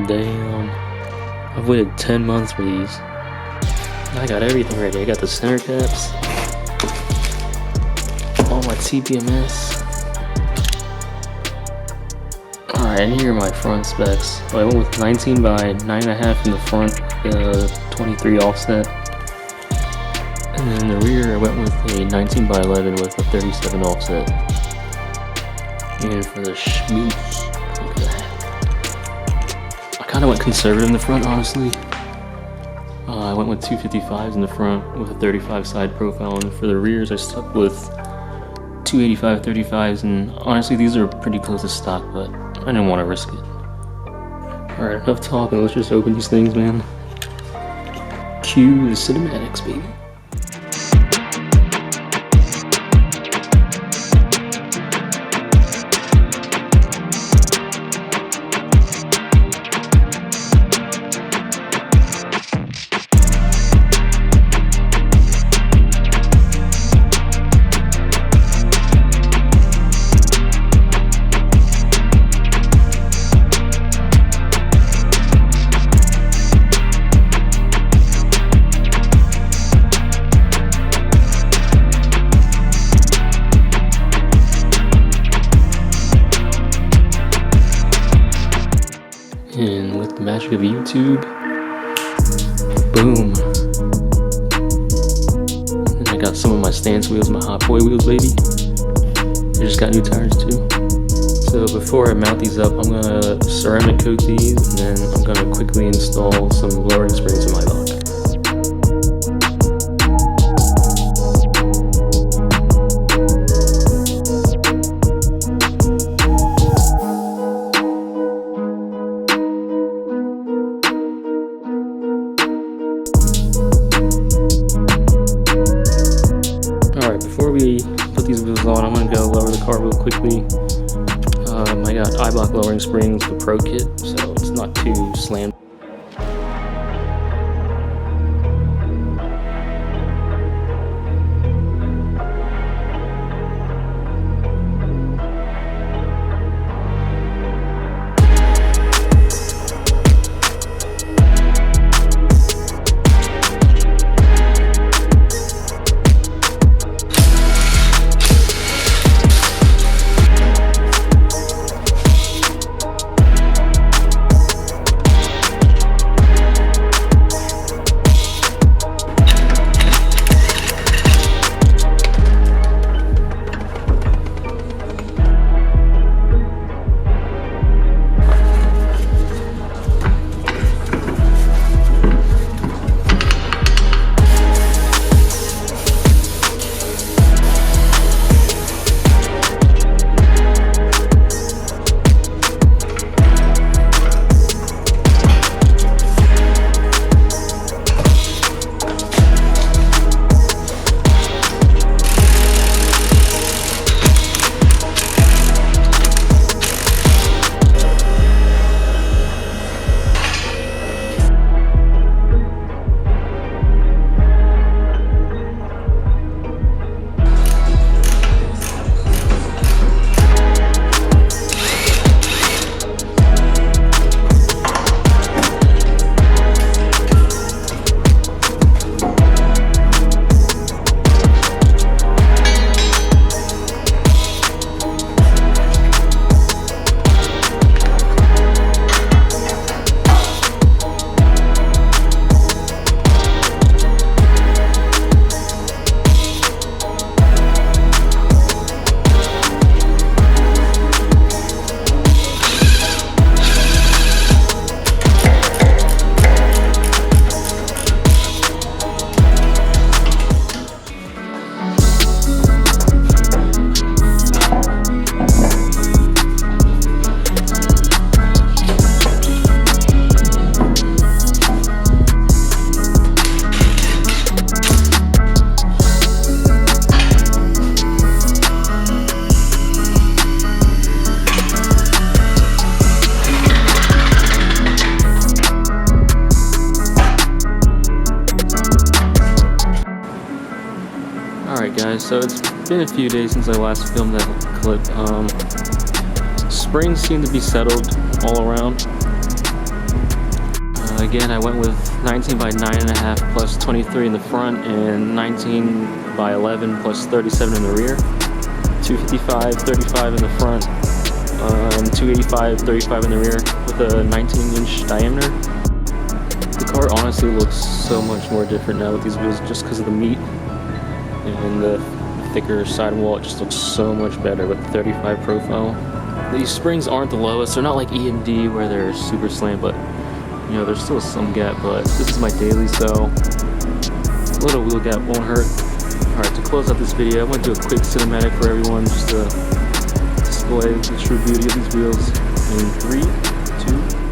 Damn. I've waited 10 months for these. I got everything ready. I got the center caps, all my TPMS. Alright, and here are my front specs. I went with 19 by 9.5 in the front, 23 offset. And then in the rear, I went with a 19 by 11 with a 37 offset. And for the schmooze, look at that. I kind of went conservative in the front, honestly. I went with 255s in the front with a 35 side profile, and for the rears, I stuck with 285 35s, and honestly, these are pretty close to stock, but I didn't want to risk it. Alright, enough talking, let's just open these things, man. Cue the cinematics, baby. And with the magic of YouTube, boom. And I got some of my stance wheels, my Hot Boy wheels, baby. I just got new tires too. So before I mount these up, I'm gonna ceramic coat these, and then I'm gonna quickly install some lowering springs in my Eibach. Before we put these wheels on, I'm going to go lower the car real quickly. I got Eibach lowering springs, the Pro kit, so it's not too slammed. Alright guys, so it's been a few days since I last filmed that clip. Springs seem to be settled all around. Again, I went with 19 by 9.5 plus 23 in the front, and 19 by 11 plus 37 in the rear. 255, 35 in the front, and 285, 35 in the rear with a 19-inch diameter. The car honestly looks so much more different now with these wheels, just because of the meat and the thicker sidewall. It just looks so much better with the 35 profile. These springs aren't the lowest. They're not like E and D where they're super slant, but you know, there's still some gap. But this is my daily, so a little wheel gap won't hurt. Alright, to close out this video, I'm going to do a quick cinematic for everyone just to display the true beauty of these wheels in 3, 2,